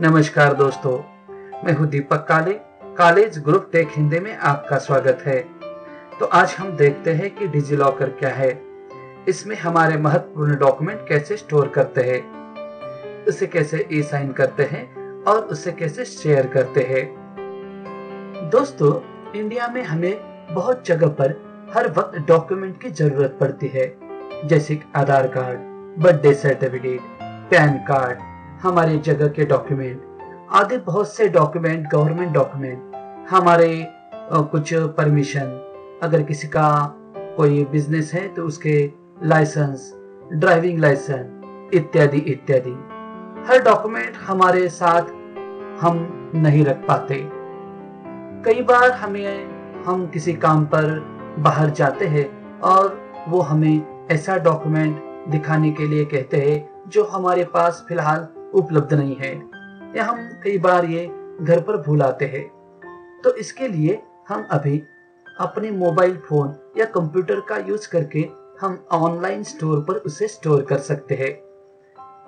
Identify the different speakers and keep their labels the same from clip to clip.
Speaker 1: नमस्कार दोस्तों, मैं हूं दीपक काले। कॉलेज ग्रुप टेक हिंदी में आपका स्वागत है। तो आज हम देखते हैं कि डिजी लॉकर क्या है, इसमें हमारे महत्वपूर्ण डॉक्यूमेंट कैसे स्टोर करते हैं, उसे कैसे ई साइन करते हैं और उसे कैसे शेयर करते हैं। दोस्तों, इंडिया में हमें बहुत जगह पर हर वक्त डॉक्यूमेंट की जरूरत पड़ती है, जैसे Aadhaar card, birthday certificate, PAN card, हमारी जगह के डॉक्यूमेंट आदि बहुत से डॉक्यूमेंट, गवर्नमेंट डॉक्यूमेंट, हमारे कुछ परमिशन, अगर किसी का कोई बिजनेस है तो उसके लाइसेंस, ड्राइविंग लाइसेंस इत्यादि इत्यादि। हर डॉक्यूमेंट हमारे साथ हम नहीं रख पाते। कई बार हम किसी काम पर बाहर जाते हैं और वो हमें ऐसा डॉक्यूमेंट दिखाने के लिए कहते हैं जो हमारे पास फिलहाल उपलब्ध नहीं है, या हम कई बार ये घर पर भूल आते हैं। तो इसके लिए हम अभी अपने मोबाइल फोन या कंप्यूटर का यूज करके हम ऑनलाइन स्टोर पर उसे स्टोर कर सकते हैं।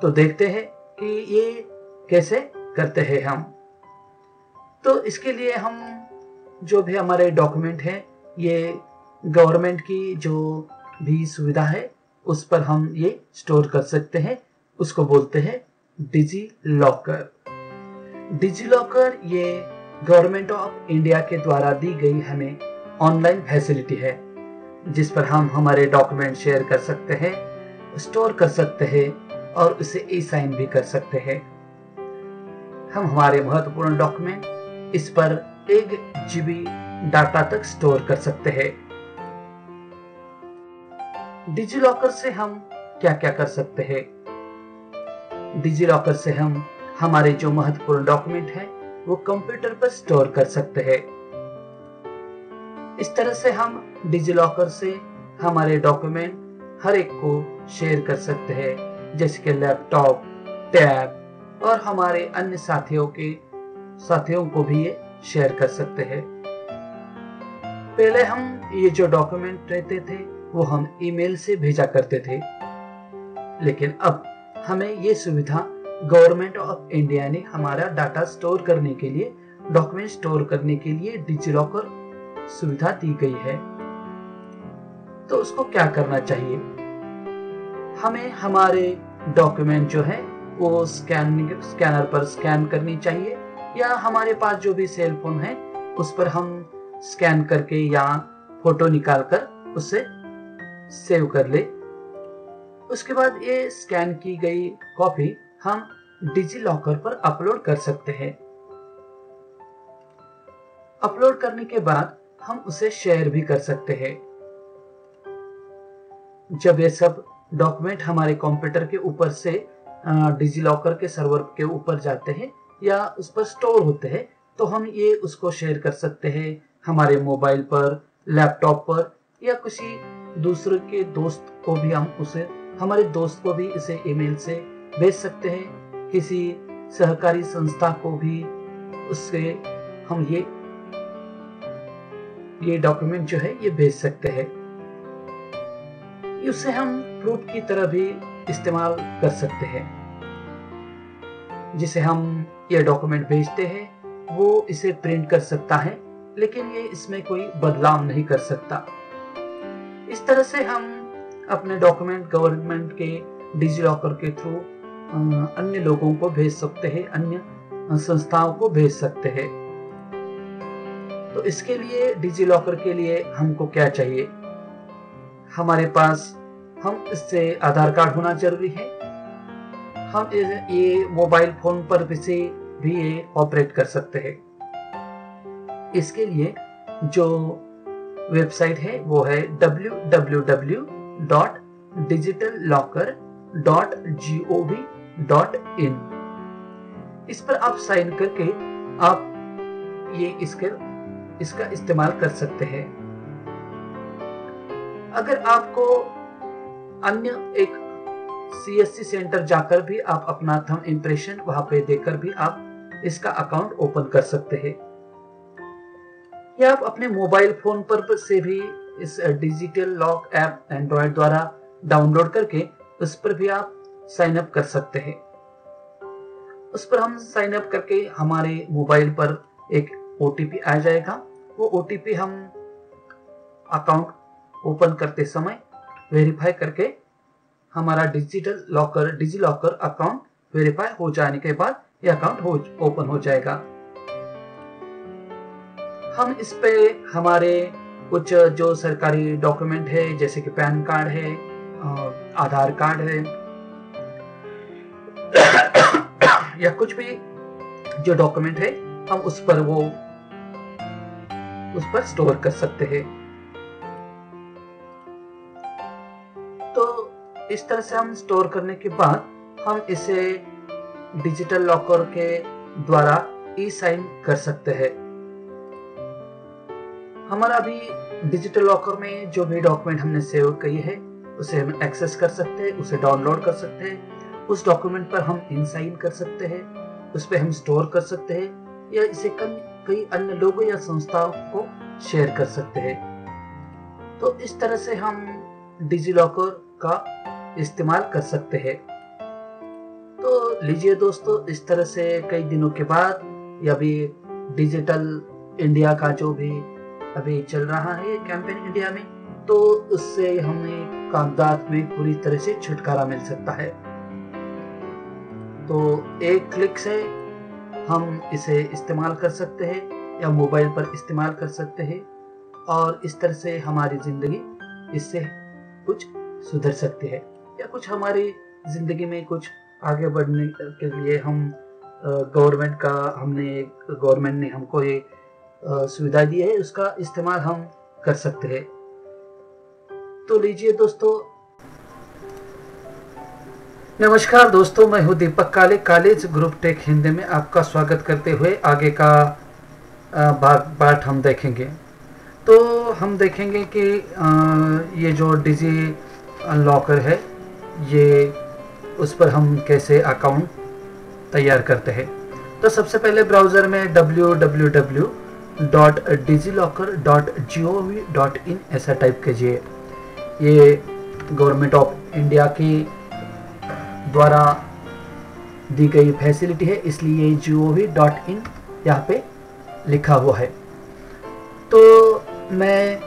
Speaker 1: तो देखते हैं कि ये कैसे करते हैं हम। तो इसके लिए हम जो भी हमारे डॉक्यूमेंट हैं, ये गवर्नमेंट की जो भी सुविधा है उस पर हम ये स्टोर कर सकते हैं। उसको बोलते हैं डिजी लॉकर। डिजी लॉकर ये गवर्नमेंट ऑफ इंडिया के द्वारा दी गई हमें ऑनलाइन फैसिलिटी है, जिस पर हम हमारे डॉक्यूमेंट शेयर कर सकते हैं, स्टोर कर सकते हैं और उसे ई साइन भी कर सकते हैं। हम हमारे महत्वपूर्ण डॉक्यूमेंट इस पर 1 GB डाटा तक स्टोर कर सकते हैं। डिजी लॉकर से हम क्या क्या कर सकते हैं? डिजी लॉकर से हम हमारे जो महत्वपूर्ण डॉक्यूमेंट हैं वो कंप्यूटर पर स्टोर कर सकते हैं। इस तरह से हम डिजी लॉकर से हमारे डॉक्यूमेंट हर एक को शेयर कर सकते हैं, जैसे कि लैपटॉप, टैब और हमारे अन्य साथियों को भी ये शेयर कर सकते हैं। पहले हम ये जो डॉक्यूमेंट रहते थे वो हम ईमेल से भेजा करते थे, लेकिन अब हमें ये सुविधा गवर्नमेंट ऑफ इंडिया ने हमारा डाटा स्टोर करने के लिए, डॉक्यूमेंट स्टोर करने के लिए डिजी लॉकर सुविधा दी गई है। तो उसको क्या करना चाहिए? हमें हमारे डॉक्यूमेंट जो है वो स्कैनर पर स्कैन करनी चाहिए, या हमारे पास जो भी सेल फोन है उस पर हम स्कैन करके या फोटो निकालकर उसे सेव कर ले। उसके बाद ये स्कैन की गई कॉपी हम डिजी लॉकर पर अपलोड कर सकते हैं। अपलोड करने के बाद हम उसे शेयर भी कर सकते हैं। जब ये सब डॉक्यूमेंट हमारे कंप्यूटर के ऊपर से डिजी लॉकर के सर्वर के ऊपर जाते हैं या उस पर स्टोर होते हैं, तो हम ये उसको शेयर कर सकते हैं हमारे मोबाइल पर, लैपटॉप पर, या किसी दूसरे के दोस्त को भी हम उसे, हमारे दोस्त को भी इसे ईमेल से भेज सकते हैं। किसी सहकारी संस्था को भी उससे हम ये डॉक्यूमेंट जो है ये भेज सकते हैं। उसे हम प्रूफ की तरह भी इस्तेमाल कर सकते हैं। जिसे हम ये डॉक्यूमेंट भेजते हैं वो इसे प्रिंट कर सकता है, लेकिन ये इसमें कोई बदलाव नहीं कर सकता। इस तरह से हम अपने डॉक्यूमेंट गवर्नमेंट के डिजी लॉकर के थ्रू अन्य लोगों को भेज सकते हैं, अन्य संस्थाओं को भेज सकते हैं। तो इसके लिए डिजी लॉकर के लिए हमको क्या चाहिए? हमारे पास इससे आधार कार्ड होना जरूरी है। हम ये मोबाइल फोन पर भी ये ऑपरेट कर सकते हैं। इसके लिए जो वेबसाइट है वो है www.digitallocker.gov.in। इस पर आप साइन करके आप इसका इस्तेमाल कर सकते हैं। अगर आपको अन्य एक CSC सेंटर जाकर भी आप अपना थंब इम्प्रेशन वहां पे देकर भी आप इसका अकाउंट ओपन कर सकते हैं, या आप अपने मोबाइल फोन पर से भी इस डिजिटल लॉक ऐप एंड्रॉयड द्वारा डाउनलोड करके उस पर भी आप साइन अप कर सकते हैं। उस पर हम साइन अप करके हमारे मोबाइल पर एक OTP आ जाएगा। वो OTP हम अकाउंट ओपन करते समय वेरीफाई करके हमारा डिजी लॉकर अकाउंट वेरीफाई हो जाने के बाद ये अकाउंट ओपन हो जाएगा। हम इस पे हमारे कुछ जो सरकारी डॉक्यूमेंट है, जैसे कि पैन कार्ड है, आधार कार्ड है या कुछ भी जो डॉक्यूमेंट है, हम उस पर स्टोर कर सकते हैं। तो इस तरह से हम स्टोर करने के बाद हम इसे डिजिटल लॉकर के द्वारा ई-साइन कर सकते हैं। हमारा अभी डिजिटल लॉकर में जो भी डॉक्यूमेंट हमने सेव की है उसे हम एक्सेस कर सकते हैं, उसे डाउनलोड कर सकते हैं, उस डॉक्यूमेंट पर हम इन साइन कर सकते हैं, उस पर हम स्टोर कर सकते हैं या इसे कई अन्य लोगों या संस्थाओं को शेयर कर सकते हैं। तो इस तरह से हम डिजी लॉकर का इस्तेमाल कर सकते हैं। तो लीजिए दोस्तों, इस तरह से कई दिनों के बाद या भी डिजिटल इंडिया का जो भी अभी चल रहा है कैंपेन इंडिया में, तो उससे हमें कागजात में पूरी तरह से छुटकारा मिल सकता है। तो एक क्लिक से हम इसे इस्तेमाल कर सकते हैं या मोबाइल पर इस्तेमाल कर सकते हैं और इस तरह से हमारी जिंदगी इससे कुछ सुधर सकती है या कुछ हमारी जिंदगी में कुछ आगे बढ़ने के लिए हम गवर्नमेंट ने हमको ये सुविधा दी है, उसका इस्तेमाल हम कर सकते हैं। तो लीजिए दोस्तों, नमस्कार दोस्तों, मैं हूं दीपक काले। कॉलेज ग्रुप टेक हिंदी में आपका स्वागत करते हुए आगे का पार्ट हम देखेंगे। तो हम देखेंगे कि ये जो डिजी लॉकर है, ये उस पर हम कैसे अकाउंट तैयार करते हैं। तो सबसे पहले ब्राउज़र में www.digilocker.gov.in ऐसा टाइप कीजिए। ये गवर्नमेंट ऑफ इंडिया की द्वारा दी गई फैसिलिटी है, इसलिए gov.in यहाँ पे लिखा हुआ है। तो मैं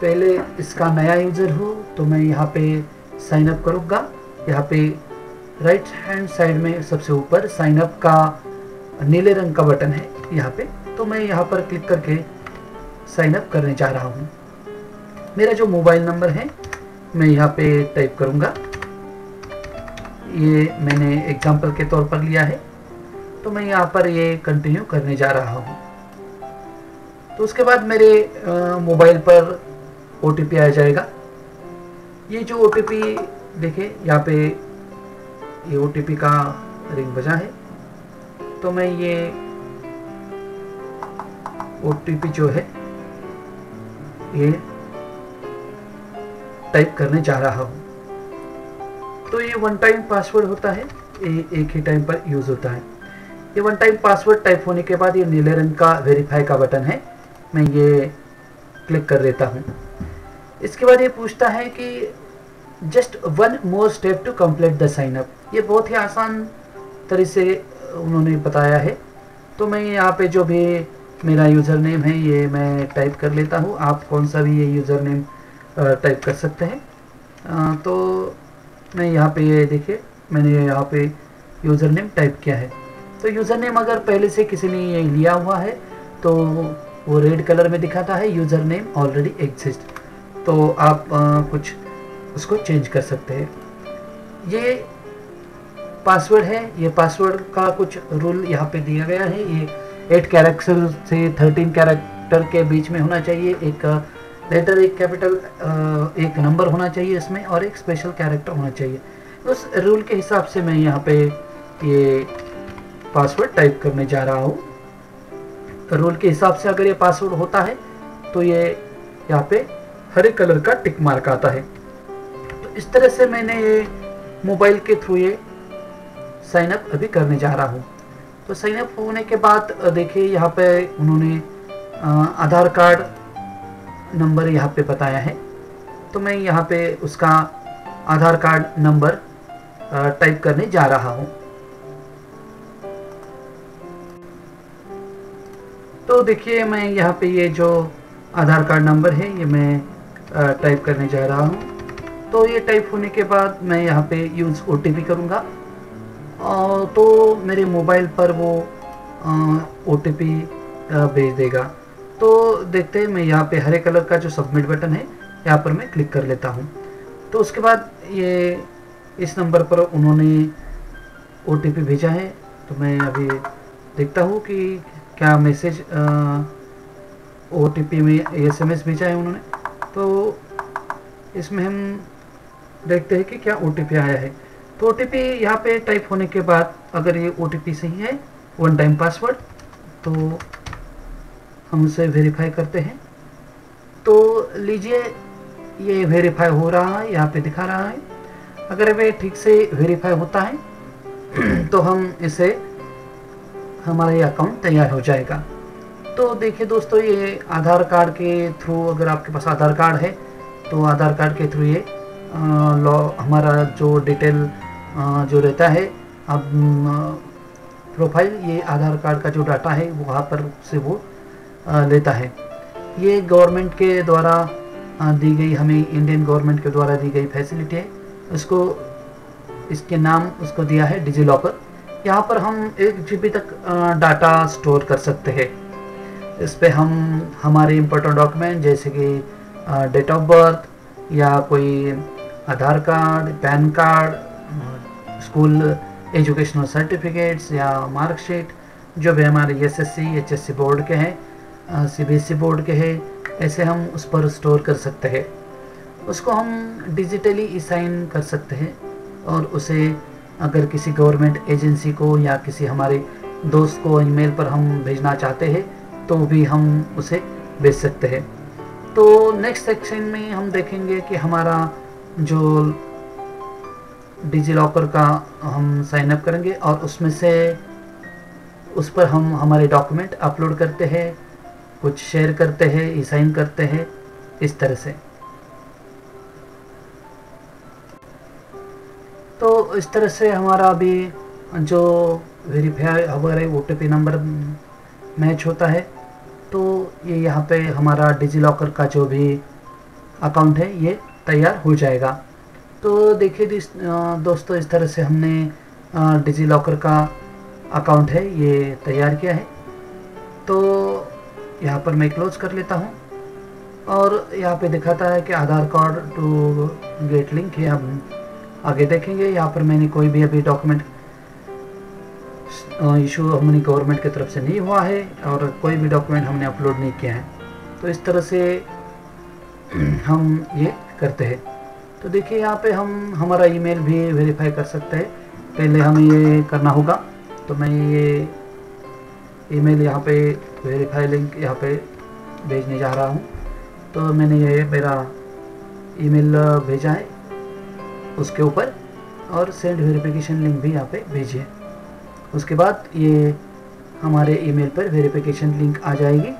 Speaker 1: पहले इसका नया यूज़र हूँ, तो मैं यहाँ पे साइन अप करूँगा। यहाँ पे राइट हैंड साइड में सबसे ऊपर साइन अप का नीले रंग का बटन है यहाँ पे, तो मैं यहाँ पर क्लिक करके साइन अप करने जा रहा हूँ। मेरा जो मोबाइल नंबर है मैं यहाँ पे टाइप करूँगा। ये मैंने एग्जांपल के तौर पर लिया है, तो मैं यहाँ पर ये कंटिन्यू करने जा रहा हूँ। तो उसके बाद मेरे मोबाइल पर OTP आ जाएगा। ये जो OTP देखिए यहाँ पे, ये OTP का रिंग बजा है, तो मैं ये OTP जो है ये टाइप करने जा रहा हूँ। तो ये वन टाइम पासवर्ड होता है, ये एक ही टाइम पर यूज़ होता है। ये वन टाइम पासवर्ड टाइप होने के बाद ये नीले रंग का वेरीफाई का बटन है, मैं ये क्लिक कर देता हूँ। इसके बाद ये पूछता है कि just one more step to complete the sign up. ये बहुत ही आसान तरह से उन्होंने बताया है। तो मैं यहाँ पे जो भी मेरा यूज़र नेम है ये मैं टाइप कर लेता हूँ। आप कौन सा भी ये यूज़र नेम टाइप कर सकते हैं। तो मैं यहाँ पे ये देखिए, मैंने यहाँ पे यूज़र नेम टाइप किया है। तो यूज़र नेम अगर पहले से किसी ने ये लिया हुआ है तो वो रेड कलर में दिखाता है, यूज़र नेम ऑलरेडी एग्जिस्ट। तो आप कुछ उसको चेंज कर सकते हैं। ये पासवर्ड है, ये पासवर्ड का कुछ रूल यहाँ पे दिया गया है। ये 8 कैरेक्टर से 13 कैरेक्टर के बीच में होना चाहिए। एक लेटर, एक कैपिटल, एक नंबर होना चाहिए इसमें, और एक स्पेशल कैरेक्टर होना चाहिए। उस रूल के हिसाब से मैं यहाँ पे ये पासवर्ड टाइप करने जा रहा हूँ। रूल के हिसाब से अगर ये पासवर्ड होता है तो ये यहाँ पे हरे कलर का टिक मार्क आता है। तो इस तरह से मैंने ये मोबाइल के थ्रू ये साइन अप अभी करने जा रहा हूँ। तो साइन अप होने के बाद देखिए यहाँ पे उन्होंने आधार कार्ड नंबर यहाँ पे बताया है। तो मैं यहाँ पे उसका आधार कार्ड नंबर टाइप करने जा रहा हूँ। तो देखिए मैं यहाँ पे ये जो आधार कार्ड नंबर है ये मैं टाइप करने जा रहा हूँ। तो ये टाइप होने के बाद मैं यहाँ पे यूज़ OTP करूँगा और तो मेरे मोबाइल पर वो OTP भेज देगा। तो देखते हैं, मैं यहाँ पे हरे कलर का जो सबमिट बटन है यहाँ पर मैं क्लिक कर लेता हूँ। तो उसके बाद ये इस नंबर पर उन्होंने OTP भेजा है। तो मैं अभी देखता हूँ कि क्या मैसेज OTP में SMS भेजा है उन्होंने। तो इसमें हम देखते हैं कि क्या OTP आया है। तो OTP यहाँ पे टाइप होने के बाद अगर ये OTP सही है, वन टाइम पासवर्ड, तो हम उसे वेरीफाई करते हैं। तो लीजिए ये वेरीफाई हो रहा है, यहाँ पे दिखा रहा है। अगर वे ठीक से वेरीफाई होता है तो हम इसे हमारा ये अकाउंट तैयार हो जाएगा। तो देखिए दोस्तों, ये आधार कार्ड के थ्रू, अगर आपके पास आधार कार्ड है तो आधार कार्ड के थ्रू ये हमारा जो डिटेल जो रहता है, अब प्रोफाइल, ये आधार कार्ड का जो डाटा है वहाँ पर से वो लेता है। ये गवर्नमेंट के द्वारा दी गई, हमें इंडियन गवर्नमेंट के द्वारा दी गई फैसिलिटी है। उसको, इसके नाम उसको दिया है डिजी लॉकर। यहाँ पर हम 1 GB तक डाटा स्टोर कर सकते हैं। इस पे हम हमारे इम्पोर्टेंट डॉक्यूमेंट जैसे कि डेट ऑफ बर्थ या कोई Aadhaar card, PAN card, school educational certificates या मार्कशीट, जो भी हमारे SSC HSC बोर्ड के हैं, CBSE बोर्ड के हैं, ऐसे हम उस पर स्टोर कर सकते हैं। उसको हम डिजिटली साइन कर सकते हैं और उसे अगर किसी गवर्नमेंट एजेंसी को या किसी हमारे दोस्त को ईमेल पर हम भेजना चाहते हैं तो भी हम उसे भेज सकते हैं। तो नेक्स्ट सेक्शन में हम देखेंगे कि हमारा जो डिजी लॉकर का हम साइन अप करेंगे और उसमें से उस पर हम हमारे डॉक्यूमेंट अपलोड करते हैं, कुछ शेयर करते हैं, ई साइन करते हैं, इस तरह से। तो इस तरह से हमारा अभी जो वेरीफाई हमारे OTP नंबर मैच होता है, तो ये यहाँ पे हमारा डिजी लॉकर का जो भी अकाउंट है ये तैयार हो जाएगा। तो देखिए दोस्तों, इस तरह से हमने डिजी लॉकर का अकाउंट है ये तैयार किया है। तो यहाँ पर मैं क्लोज कर लेता हूँ और यहाँ पे दिखाता है कि आधार कार्ड टू गेट लिंक है। हम आगे देखेंगे, यहाँ पर मैंने कोई भी अभी डॉक्यूमेंट इशू हमने गवर्नमेंट की तरफ से नहीं हुआ है और कोई भी डॉक्यूमेंट हमने अपलोड नहीं किया है। तो इस तरह से हम ये करते हैं। तो देखिए यहाँ पे हम हमारा ईमेल भी वेरीफाई कर सकते हैं। पहले हमें ये करना होगा। तो मैं ये ईमेल यहाँ पे वेरीफाई लिंक यहाँ पे भेजने जा रहा हूँ। तो मैंने ये मेरा ईमेल भेजा है उसके ऊपर और सेंड वेरिफिकेशन लिंक भी यहाँ पे भेजिए। उसके बाद ये हमारे ईमेल पर वेरिफिकेशन लिंक आ जाएगी।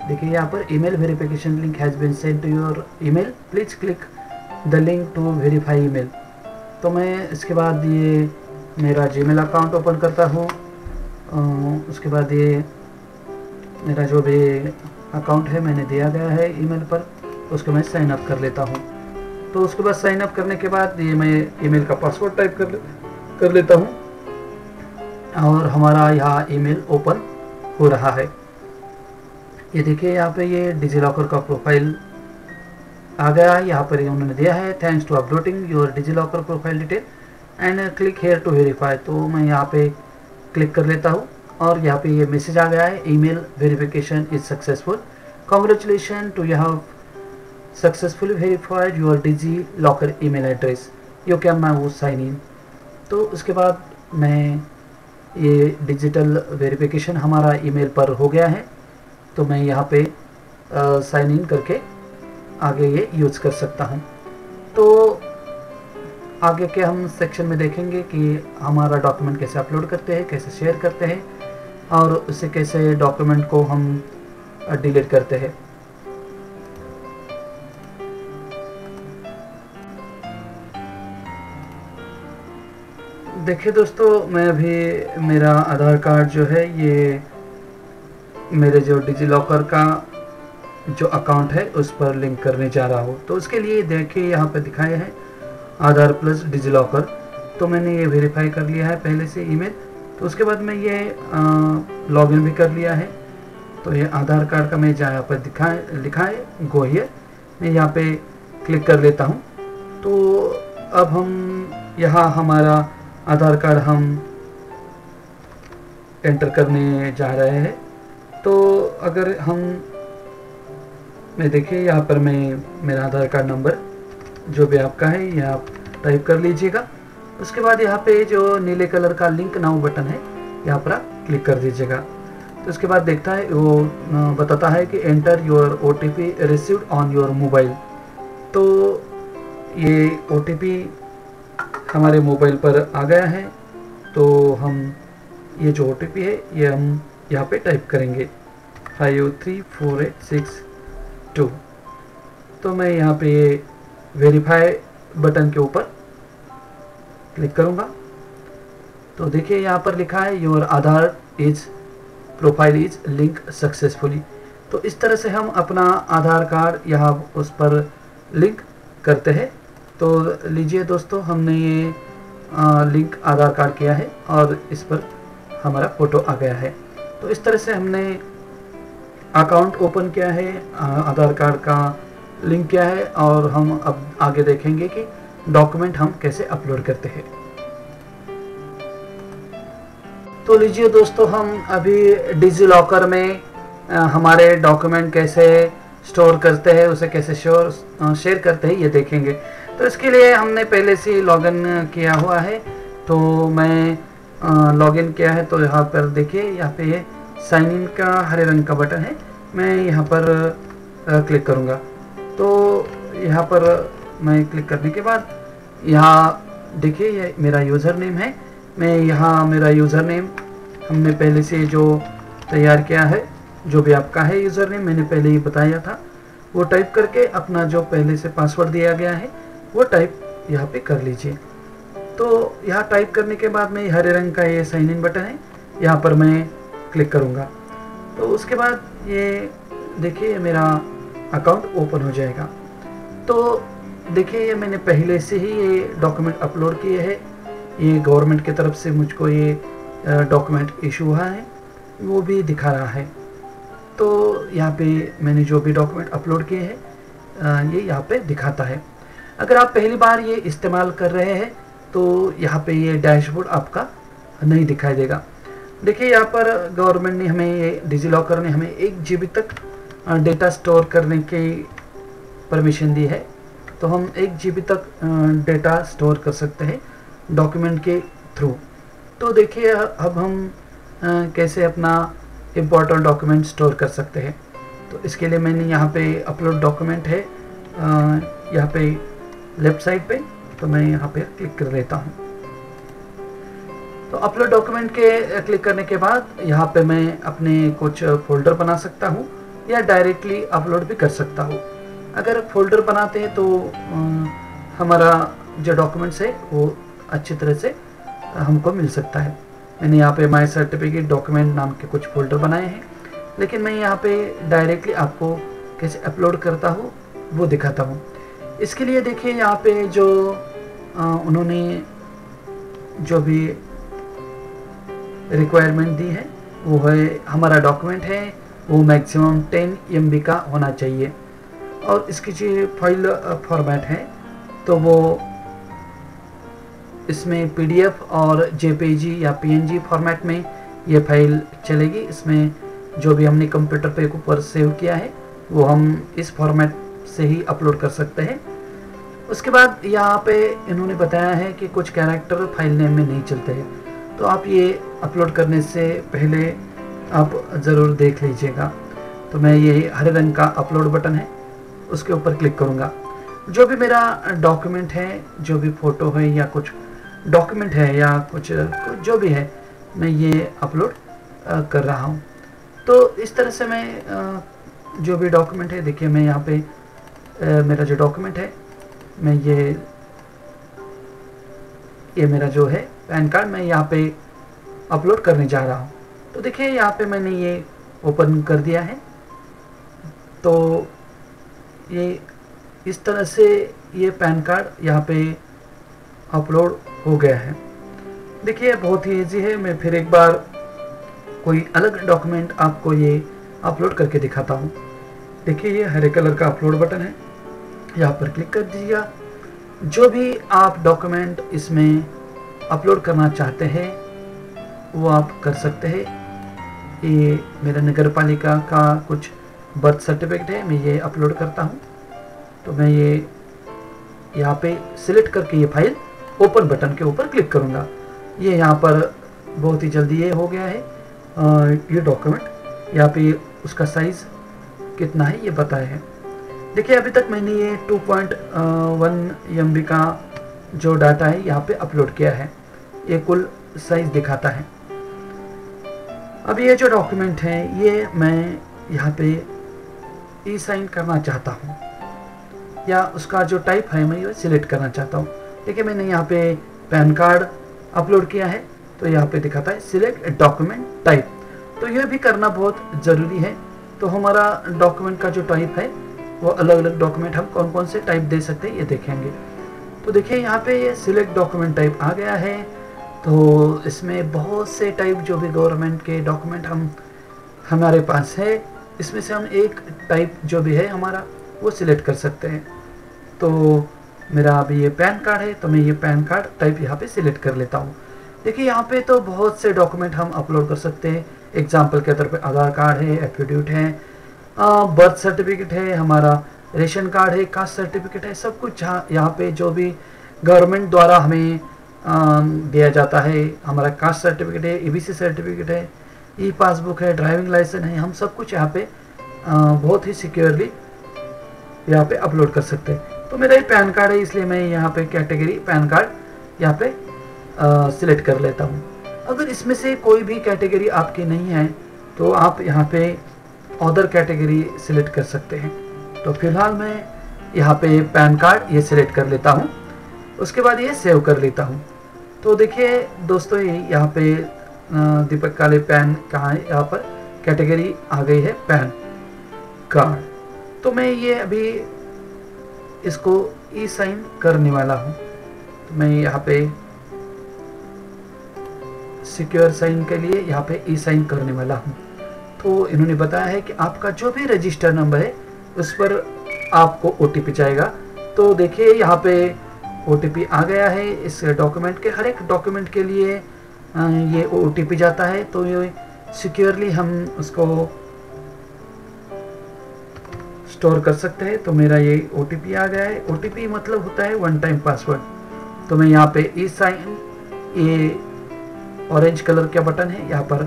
Speaker 1: देखिए यहाँ पर email verification link has been send to your email, please click the link to verify email. तो मैं इसके बाद ये मेरा जीमेल अकाउंट ओपन करता हूँ। उसके बाद ये मेरा जो भी अकाउंट है मैंने दिया गया है ईमेल पर, उसको मैं साइन अप कर लेता हूँ। तो उसके बाद साइन अप करने के बाद ये मैं ईमेल का पासवर्ड टाइप कर लेता हूँ और हमारा यहाँ ईमेल ओपन हो रहा है। ये देखिए यहाँ पे ये डिजी लॉकर का प्रोफाइल आ गया है। यहाँ पर उन्होंने दिया है thanks to uploading your DigiLocker profile detail and click here to verify. तो मैं यहाँ पे क्लिक कर लेता हूँ और यहाँ पे ये मैसेज आ गया है, email verification is successful, congratulation to you have successfully verified your DigiLocker email address, you can now sign in. तो उसके बाद मैं ये डिजिटल वेरिफिकेशन हमारा ईमेल पर हो गया है। तो मैं यहाँ पे साइन इन करके आगे ये यूज़ कर सकता हूँ। तो आगे के हम सेक्शन में देखेंगे कि हमारा डॉक्यूमेंट कैसे अपलोड करते हैं, कैसे शेयर करते हैं और उसे कैसे डॉक्यूमेंट को हम डिलीट करते हैं। देखिए दोस्तों, मैं अभी मेरा आधार कार्ड जो है ये मेरे जो डिजी लॉकर का जो अकाउंट है उस पर लिंक करने जा रहा हूँ। तो उसके लिए देखिए यहाँ पे दिखाया है आधार प्लस डिजी लॉकर। तो मैंने ये वेरीफाई कर लिया है पहले से ईमेल। तो उसके बाद मैं ये लॉगिन भी कर लिया है। तो ये आधार कार्ड का मैं जहाँ पर लिखा है गो हियर, मैं यहाँ पे क्लिक कर लेता हूँ। तो अब हम यहाँ हमारा आधार कार्ड हम एंटर करने जा रहे हैं। तो अगर मैं देखिए यहाँ पर मैं मेरा आधार कार्ड नंबर जो भी आपका है ये आप टाइप कर लीजिएगा। उसके बाद यहाँ पे जो नीले कलर का लिंक नाउ बटन है यहाँ पर आप क्लिक कर दीजिएगा। तो उसके बाद देखता है वो बताता है कि enter your OTP received on your mobile. तो ये OTP हमारे मोबाइल पर आ गया है। तो हम ये जो OTP है ये हम यहाँ पे टाइप करेंगे 534862। तो मैं यहाँ पे ये वेरीफाई बटन के ऊपर क्लिक करूँगा। तो देखिए यहाँ पर लिखा है your Aadhaar profile is link successfully. तो इस तरह से हम अपना आधार कार्ड यहाँ उस पर लिंक करते हैं। तो लीजिए दोस्तों, हमने ये लिंक आधार कार्ड किया है और इस पर हमारा फ़ोटो आ गया है। तो इस तरह से हमने अकाउंट ओपन किया है, आधार कार्ड का लिंक किया है, और हम अब आगे देखेंगे कि डॉक्यूमेंट हम कैसे अपलोड करते हैं। तो लीजिए दोस्तों, हम अभी डिजी लॉकर में हमारे डॉक्यूमेंट कैसे स्टोर करते हैं, उसे कैसे शेयर करते हैं ये देखेंगे। तो इसके लिए हमने पहले से लॉगिन किया हुआ है। तो मैं लॉगिन किया है। तो यहाँ पर देखिए यहाँ पे ये साइन इन का हरे रंग का बटन है, मैं यहाँ पर क्लिक करूँगा। तो यहाँ पर मैं क्लिक करने के बाद यहाँ देखिए ये मेरा यूज़र नेम है। मैं यहाँ मेरा यूज़र नेम हमने पहले से जो तैयार किया है, जो भी आपका है यूज़र नेम मैंने पहले ही बताया था, वो टाइप करके अपना जो पहले से पासवर्ड दिया गया है वो टाइप यहाँ पे कर लीजिए। तो यहाँ टाइप करने के बाद में हरे रंग का ये साइन इन बटन है, यहाँ पर मैं क्लिक करूँगा। तो उसके बाद ये देखिए मेरा अकाउंट ओपन हो जाएगा। तो देखिए ये मैंने पहले से ही ये डॉक्यूमेंट अपलोड किए हैं। ये गवर्नमेंट की तरफ से मुझको ये डॉक्यूमेंट इशू हुआ है, वो भी दिखा रहा है। तो यहाँ पे मैंने जो भी डॉक्यूमेंट अपलोड किए हैं ये यहाँ पे दिखाता है। अगर आप पहली बार ये इस्तेमाल कर रहे हैं तो यहाँ पे ये डैशबोर्ड आपका नहीं दिखाई देगा। देखिए यहाँ पर गवर्नमेंट ने हमें, ये डिजी लॉकर ने हमें 1 GB तक डेटा स्टोर करने की परमिशन दी है। तो हम 1 GB तक डेटा स्टोर कर सकते हैं डॉक्यूमेंट के थ्रू। तो देखिए अब हम कैसे अपना इम्पोर्टेंट डॉक्यूमेंट स्टोर कर सकते हैं। तो इसके लिए मैंने यहाँ पे अपलोड डॉक्यूमेंट है यहाँ पे लेफ्ट साइड पे, तो मैं यहाँ पे क्लिक कर लेता हूँ। तो अपलोड डॉक्यूमेंट के क्लिक करने के बाद यहाँ पे मैं अपने कुछ फोल्डर बना सकता हूँ या डायरेक्टली अपलोड भी कर सकता हूँ। अगर फोल्डर बनाते हैं तो हमारा जो डॉक्यूमेंट्स है वो अच्छी तरह से हमको मिल सकता है। मैंने यहाँ पे माई सर्टिफिकेट डॉक्यूमेंट नाम के कुछ फोल्डर बनाए हैं, लेकिन मैं यहाँ पे डायरेक्टली आपको कैसे अपलोड करता हूँ वो दिखाता हूँ। इसके लिए देखिए यहाँ पे जो उन्होंने जो भी रिक्वायरमेंट दी है वो है, हमारा डॉक्यूमेंट है वो मैक्सिमम 10 MB का होना चाहिए, और इसकी जो फाइल फॉर्मेट है तो वो इसमें PDF और JPG या PNG फॉर्मेट में ये फाइल चलेगी। इसमें जो भी हमने कंप्यूटर पे ऊपर सेव किया है वो हम इस फॉर्मेट से ही अपलोड कर सकते हैं। उसके बाद यहाँ पे इन्होंने बताया है कि कुछ कैरेक्टर फाइल नेम में नहीं चलते हैं, तो आप ये अपलोड करने से पहले आप ज़रूर देख लीजिएगा। तो मैं ये हरे रंग का अपलोड बटन है उसके ऊपर क्लिक करूँगा। जो भी मेरा डॉक्यूमेंट है, जो भी फ़ोटो है या कुछ डॉक्यूमेंट है या कुछ जो भी है, मैं ये अपलोड कर रहा हूँ। तो इस तरह से मैं जो भी डॉक्यूमेंट है, देखिए मैं यहाँ पे मेरा जो डॉक्यूमेंट है, मैं ये मेरा जो है पैन कार्ड मैं यहाँ पे अपलोड करने जा रहा हूँ। तो देखिए यहाँ पे मैंने ये ओपन कर दिया है। तो ये इस तरह से ये पैन कार्ड यहाँ पे अपलोड हो गया है। देखिए बहुत ही इजी है। मैं फिर एक बार कोई अलग डॉक्यूमेंट आपको ये अपलोड करके दिखाता हूँ। देखिए ये हरे कलर का अपलोड बटन है, यहाँ पर क्लिक कर दीजिएगा। जो भी आप डॉक्यूमेंट इसमें अपलोड करना चाहते हैं वो आप कर सकते हैं। ये मेरा नगर पालिका का कुछ बर्थ सर्टिफिकेट है, मैं ये अपलोड करता हूँ। तो मैं ये यहाँ पे सिलेक्ट करके ये फाइल ओपन बटन के ऊपर क्लिक करूँगा। ये यहाँ पर बहुत ही जल्दी ये हो गया है। ये डॉक्यूमेंट यहाँ पे उसका साइज़ कितना है ये बताया है। देखिए अभी तक मैंने ये 2.1 MB का जो डाटा है यहाँ पे अपलोड किया है। ये कुल साइज दिखाता है। अब ये जो डॉक्यूमेंट है ये मैं यहाँ पे ई साइन करना चाहता हूँ, या उसका जो टाइप है मैं ये सिलेक्ट करना चाहता हूँ। देखिए मैंने यहाँ पे पैन कार्ड अपलोड किया है, तो यहाँ पे दिखाता है सिलेक्ट डॉक्यूमेंट टाइप। तो ये भी करना बहुत ज़रूरी है। तो हमारा डॉक्यूमेंट का जो टाइप है वो अलग अलग डॉक्यूमेंट हम कौन कौन से टाइप दे सकते हैं ये देखेंगे। तो देखिए यहाँ पे ये सिलेक्ट डॉक्यूमेंट टाइप आ गया है। तो इसमें बहुत से टाइप जो भी गवर्नमेंट के डॉक्यूमेंट हमारे पास है, इसमें से हम एक टाइप जो भी है हमारा वो सिलेक्ट कर सकते हैं। तो मेरा अभी ये पैन कार्ड है, तो मैं ये पैन कार्ड टाइप यहाँ पे सिलेक्ट कर लेता हूँ। देखिए यहाँ पे तो बहुत से डॉक्यूमेंट हम अपलोड कर सकते हैं। एग्जाम्पल के तौर पे आधार कार्ड है, एफिडेविट है, बर्थ सर्टिफिकेट है, हमारा रेशन कार्ड है, कास्ट सर्टिफिकेट है, सब कुछ यहाँ पे जो भी गवर्नमेंट द्वारा हमें दिया जाता है। हमारा कास्ट सर्टिफिकेट है, EBC सर्टिफिकेट है, ई पासबुक है, ड्राइविंग लाइसेंस है, हम सब कुछ यहाँ पे बहुत ही सिक्योरली यहाँ पे अपलोड कर सकते हैं। तो मेरा ये पैन कार्ड है, इसलिए मैं यहाँ पे कैटेगरी पैन कार्ड यहाँ पे सिलेक्ट कर लेता हूँ। अगर इसमें से कोई भी कैटेगरी आपकी नहीं है तो आप यहाँ पे अदर कैटेगरी सिलेक्ट कर सकते हैं। तो फिलहाल मैं यहाँ पे पैन कार्ड ये सिलेक्ट कर लेता हूँ, उसके बाद ये सेव कर लेता हूँ। तो देखिए दोस्तों ये यहाँ पे दीपक काले पैन कहाँ है, यहाँ पर कैटेगरी आ गई है पैन कार्ड। तो मैं ये अभी इसको ई साइन करने वाला हूँ। तो मैं यहाँ पे सिक्योर साइन के लिए यहाँ पे ई साइन करने वाला हूँ। तो इन्होंने बताया है कि आपका जो भी रजिस्टर नंबर है उस पर आपको OTP जाएगा। तो देखिए यहाँ पे OTP आ गया है। इस डॉक्यूमेंट के हर एक डॉक्यूमेंट के लिए ये OTP जाता है। तो ये सिक्योरली हम उसको स्टोर कर सकते हैं। तो मेरा ये OTP आ गया है। OTP मतलब होता है वन टाइम पासवर्ड। तो मैं यहाँ पे ई साइन, ये ऑरेंज कलर का बटन है, यहाँ पर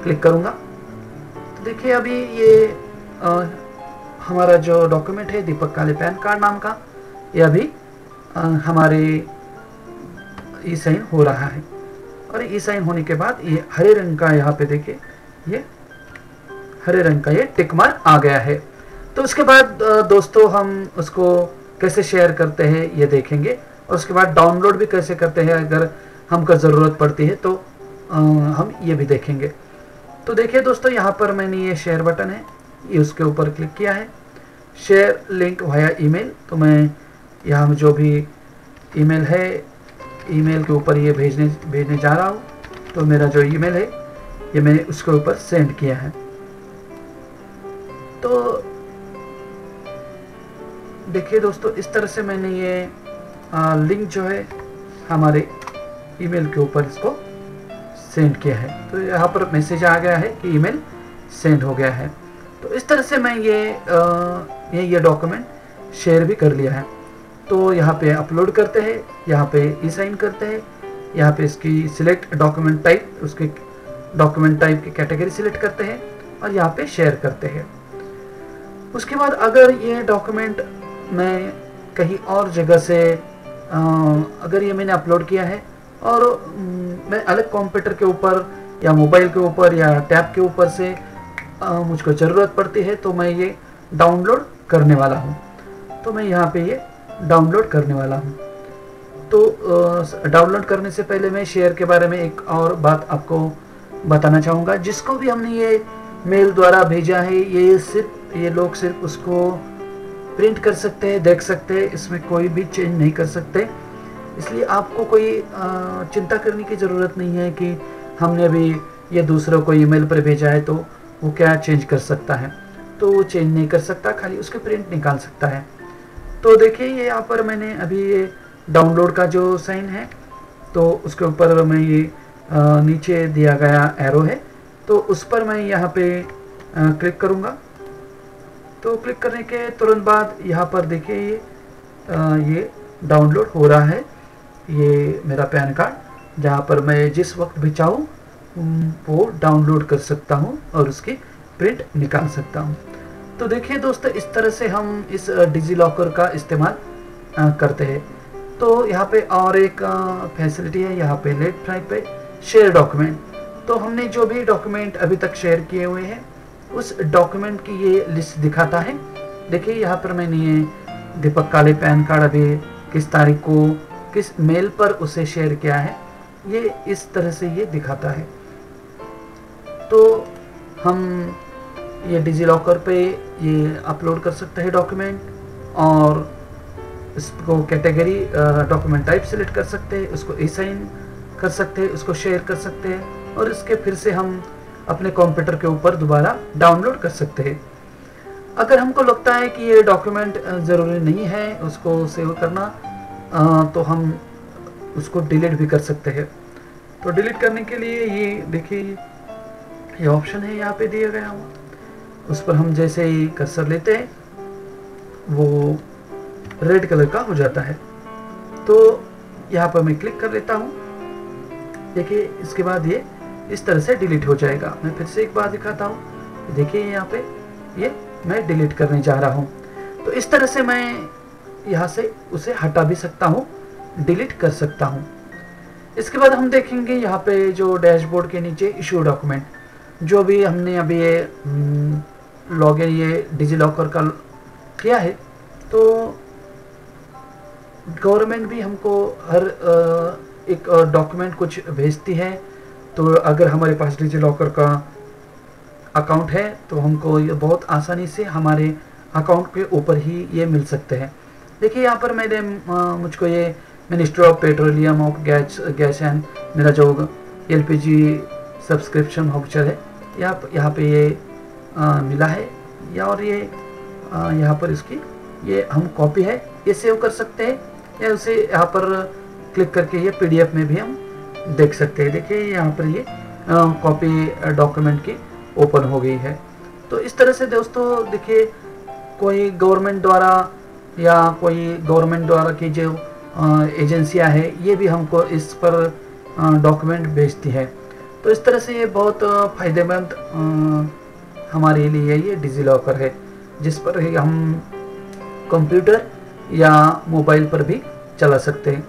Speaker 1: क्लिक करूँगा। तो देखिए अभी ये हमारा जो डॉक्यूमेंट है दीपक काले पैन कार्ड नाम का, ये अभी हमारे ई साइन हो रहा है। और ई साइन होने के बाद ये हरे रंग का यहाँ पे देखिए ये हरे रंग का ये टिक मार्क आ गया है। तो उसके बाद दोस्तों हम उसको कैसे शेयर करते हैं ये देखेंगे, और उसके बाद डाउनलोड भी कैसे करते हैं अगर हमको ज़रूरत पड़ती है तो हम ये भी देखेंगे। तो देखिए दोस्तों यहाँ पर मैंने ये शेयर बटन है, ये उसके ऊपर क्लिक किया है, शेयर लिंक वाया ईमेल। तो मैं यहाँ जो भी ईमेल है, ईमेल के ऊपर ये भेजने जा रहा हूँ। तो मेरा जो ईमेल है ये मैंने उसके ऊपर सेंड किया है। तो देखिए दोस्तों इस तरह से मैंने ये लिंक जो है हमारे ईमेल के ऊपर इसको सेंड किया है। तो यहाँ पर मैसेज आ गया है कि ईमेल सेंड हो गया है। तो इस तरह से मैं ये डॉक्यूमेंट शेयर भी कर लिया है। तो यहाँ पे अपलोड करते हैं, यहाँ पे ई साइन करते हैं, यहाँ पे इसकी सिलेक्ट डॉक्यूमेंट टाइप, उसके डॉक्यूमेंट टाइप की कैटेगरी सिलेक्ट करते हैं और यहाँ पे शेयर करते हैं। उसके बाद अगर ये डॉक्यूमेंट मैं कहीं और जगह से अगर ये मैंने अपलोड किया है और मैं अलग कंप्यूटर के ऊपर या मोबाइल के ऊपर या टैब के ऊपर से मुझको ज़रूरत पड़ती है तो मैं ये डाउनलोड करने वाला हूँ। तो मैं यहाँ पे ये डाउनलोड करने वाला हूँ। तो डाउनलोड करने से पहले मैं शेयर के बारे में एक और बात आपको बताना चाहूँगा। जिसको भी हमने ये मेल द्वारा भेजा है, ये लोग सिर्फ उसको प्रिंट कर सकते हैं, देख सकते हैं, इसमें कोई भी चेंज नहीं कर सकते। इसलिए आपको कोई चिंता करने की ज़रूरत नहीं है कि हमने अभी ये दूसरों को ईमेल पर भेजा है तो वो क्या चेंज कर सकता है। तो वो चेंज नहीं कर सकता, खाली उसके प्रिंट निकाल सकता है। तो देखिए ये यहाँ पर मैंने अभी ये डाउनलोड का जो साइन है, तो उसके ऊपर मैं ये नीचे दिया गया एरो है, तो उस पर मैं यहाँ पे क्लिक करूँगा। तो क्लिक करने के तुरंत बाद यहाँ पर देखिए ये डाउनलोड हो रहा है, ये मेरा पैन कार्ड, जहाँ पर मैं जिस वक्त भी चाहूँ वो डाउनलोड कर सकता हूँ और उसकी प्रिंट निकाल सकता हूँ। तो देखिए दोस्तों, इस तरह से हम इस डिजी लॉकर का इस्तेमाल करते हैं। तो यहाँ पे और एक फैसिलिटी है, यहाँ पे लेफ्ट साइड पे शेयर डॉक्यूमेंट। तो हमने जो भी डॉक्यूमेंट अभी तक शेयर किए हुए हैं उस डॉक्यूमेंट की ये लिस्ट दिखाता है। देखिए यहाँ पर मैंने ये दीपक काले पैन कार्ड अभी किस तारीख को किस मेल पर उसे शेयर किया है, ये इस तरह से ये दिखाता है। तो हम ये डिजी लॉकर पे ये अपलोड कर सकते हैं डॉक्यूमेंट, और इसको कैटेगरी डॉक्यूमेंट टाइप सेलेक्ट कर सकते हैं, उसको असाइन कर सकते हैं, उसको शेयर कर सकते हैं, और इसके फिर से हम अपने कंप्यूटर के ऊपर दोबारा डाउनलोड कर सकते हैं। अगर हमको लगता है कि ये डॉक्यूमेंट ज़रूरी नहीं है उसको सेव करना, तो हम उसको डिलीट भी कर सकते हैं। तो डिलीट करने के लिए ये देखिए ये ऑप्शन है यहाँ पे दिया गया हुआ, उस पर हम जैसे ही कर्सर लेते हैं वो रेड कलर का हो जाता है। तो यहाँ पर मैं क्लिक कर लेता हूँ। देखिए इसके बाद ये इस तरह से डिलीट हो जाएगा। मैं फिर से एक बार दिखाता हूँ, देखिए यहाँ पे ये मैं डिलीट करने जा रहा हूँ। तो इस तरह से मैं यहाँ से उसे हटा भी सकता हूँ, डिलीट कर सकता हूँ। इसके बाद हम देखेंगे यहाँ पे जो डैशबोर्ड के नीचे इशू डॉक्यूमेंट, जो भी हमने अभी ये लॉगिन ये डिजी लॉकर का किया है, तो गवर्नमेंट भी हमको हर एक डॉक्यूमेंट कुछ भेजती है। तो अगर हमारे पास डिजी लॉकर का अकाउंट है तो हमको ये बहुत आसानी से हमारे अकाउंट के ऊपर ही ये मिल सकते हैं। देखिए यहाँ पर मैंने मुझको ये ministry of petroleum of gas and मेरा जो LPG सब्सक्रिप्शन वाउचर है यहाँ पे ये मिला है, या और ये यहाँ पर इसकी ये हम कॉपी है ये सेव कर सकते हैं, या उसे यहाँ पर क्लिक करके ये PDF में भी हम देख सकते हैं। देखिए यहाँ पर ये कॉपी डॉक्यूमेंट की ओपन हो गई है। तो इस तरह से दोस्तों देखिए कोई गवर्नमेंट द्वारा या कोई गवर्नमेंट द्वारा की जो एजेंसियां है ये भी हमको इस पर डॉक्यूमेंट भेजती है। तो इस तरह से ये बहुत फ़ायदेमंद हमारे लिए ये डिजी लॉकर है, जिस पर हम कंप्यूटर या मोबाइल पर भी चला सकते हैं।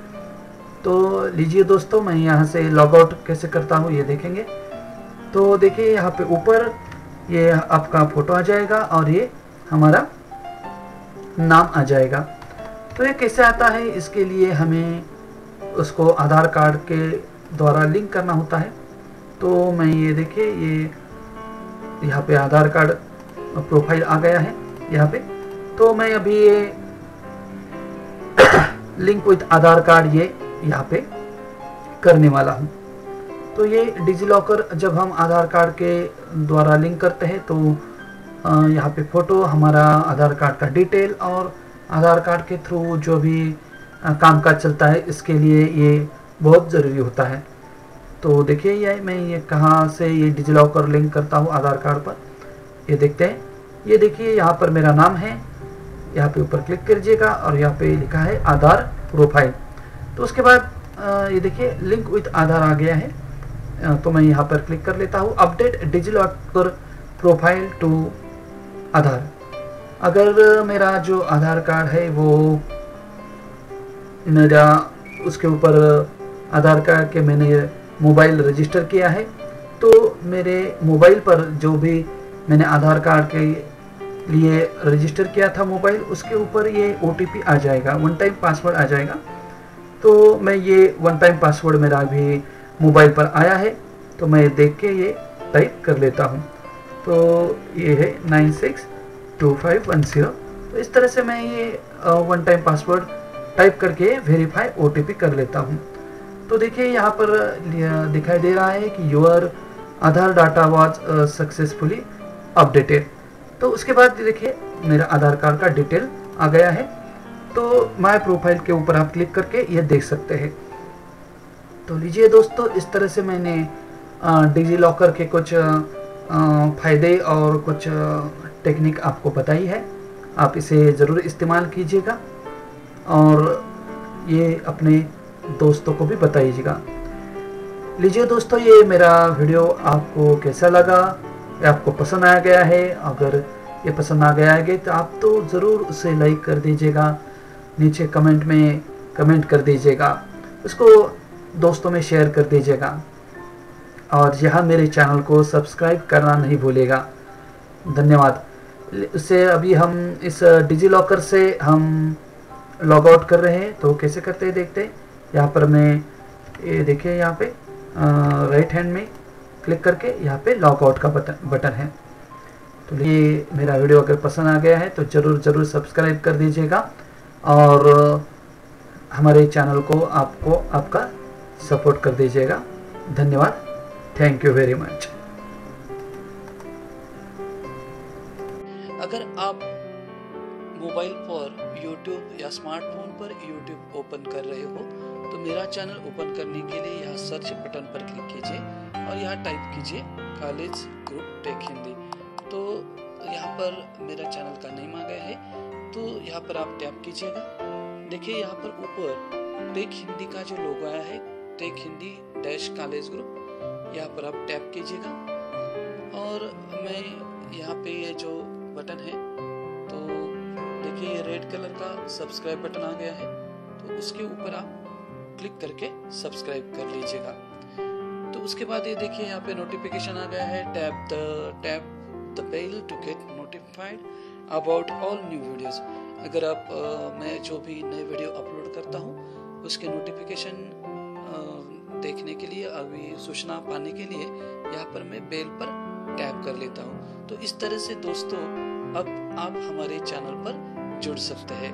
Speaker 1: तो लीजिए दोस्तों, मैं यहाँ से लॉग आउट कैसे करता हूँ ये देखेंगे। तो देखिए यहाँ पे ऊपर ये आपका फ़ोटो आ जाएगा और ये हमारा नाम आ जाएगा। तो ये कैसे आता है, इसके लिए हमें उसको आधार कार्ड के द्वारा लिंक करना होता है। तो मैं ये देखिए ये यहाँ पे आधार कार्ड प्रोफाइल आ गया है यहाँ पे। तो मैं अभी ये लिंक विद आधार कार्ड ये यहाँ पे करने वाला हूँ। तो ये डिजी लॉकर जब हम आधार कार्ड के द्वारा लिंक करते हैं तो यहाँ पे फ़ोटो, हमारा आधार कार्ड का डिटेल और आधार कार्ड के थ्रू जो भी कामकाज चलता है इसके लिए ये बहुत ज़रूरी होता है। तो देखिए ये मैं ये कहाँ से ये डिजी लॉकर लिंक करता हूँ आधार कार्ड पर, ये देखते हैं। ये देखिए यहाँ पर मेरा नाम है, यहाँ पे ऊपर क्लिक कीजिएगा और यहाँ पे लिखा है आधार प्रोफाइल। तो उसके बाद ये देखिए लिंक विथ आधार आ गया है। तो मैं यहाँ पर क्लिक कर लेता हूँ, update DigiLocker profile to Aadhaar. अगर मेरा जो आधार कार्ड है वो मेरा उसके ऊपर आधार कार्ड के मैंने मोबाइल रजिस्टर किया है, तो मेरे मोबाइल पर जो भी मैंने आधार कार्ड के लिए रजिस्टर किया था मोबाइल, उसके ऊपर ये OTP आ जाएगा, वन टाइम पासवर्ड आ जाएगा। तो मैं ये वन टाइम पासवर्ड मेरा भी मोबाइल पर आया है, तो मैं देख के ये टाइप कर लेता हूँ। तो ये है 962510। तो इस तरह से मैं ये वन टाइम पासवर्ड टाइप करके वेरीफाई OTP कर लेता हूँ। तो देखिए यहाँ पर दिखाई दे रहा है कि your Aadhaar data was successfully updated. तो उसके बाद देखिए मेरा आधार कार्ड का डिटेल आ गया है। तो माय प्रोफाइल के ऊपर आप क्लिक करके ये देख सकते हैं। तो लीजिए दोस्तों, इस तरह से मैंने डिजी लॉकर के कुछ फ़ायदे और कुछ टेक्निक आपको बताई है। आप इसे ज़रूर इस्तेमाल कीजिएगा और ये अपने दोस्तों को भी बताइएगा। लीजिए दोस्तों, ये मेरा वीडियो आपको कैसा लगा, आपको पसंद आ गया है? अगर ये पसंद आ गया है तो आप तो ज़रूर उसे लाइक कर दीजिएगा, नीचे कमेंट में कमेंट कर दीजिएगा, उसको दोस्तों में शेयर कर दीजिएगा और यहाँ मेरे चैनल को सब्सक्राइब करना नहीं भूलिएगा। धन्यवाद। उससे अभी हम इस डिजी लॉकर से हम लॉग आउट कर रहे हैं। तो कैसे करते हैं देखते हैं। यहाँ पर मैं ये देखिए, यहाँ पे राइट हैंड में क्लिक करके यहाँ पे लॉग आउट का बटन है। तो ये मेरा वीडियो अगर पसंद आ गया है तो ज़रूर सब्सक्राइब कर दीजिएगा और हमारे चैनल को आपका सपोर्ट कर दीजिएगा। धन्यवाद। Thank you very much.
Speaker 2: अगर आप मोबाइल पर YouTube या स्मार्टफोन पर YouTube ओपन कर रहे हो तो मेरा चैनल ओपन करने के लिए यहाँ सर्च बटन पर क्लिक कीजिए और यहाँ टाइप कीजिए कॉलेज ग्रुप टेक हिंदी। तो यहाँ पर मेरा चैनल का नेम आ गया है। तो यहाँ पर आप टैप कीजिएगा। देखिए यहाँ पर ऊपर टेक हिंदी का जो लोगो आया है, tech Hindi dash college group, यहाँ पर आप टैप कीजिएगा और मैं यहाँ पे ये जो बटन है तो देखिए ये रेड कलर का सब्सक्राइब बटन आ गया है। तो उसके ऊपर आप क्लिक करके सब्सक्राइब कर लीजिएगा। तो उसके बाद ये देखिए यहाँ पे नोटिफिकेशन आ गया है, tap the bell to get notified about all new videos. अगर आप मैं जो भी नए वीडियो अपलोड करता हूँ उसके नोटिफिकेशन देखने के लिए, अभी सूचना पाने के लिए यहाँ पर मैं बेल पर टैप कर लेता हूँ। तो इस तरह से दोस्तों अब आप हमारे चैनल पर जुड़ सकते हैं।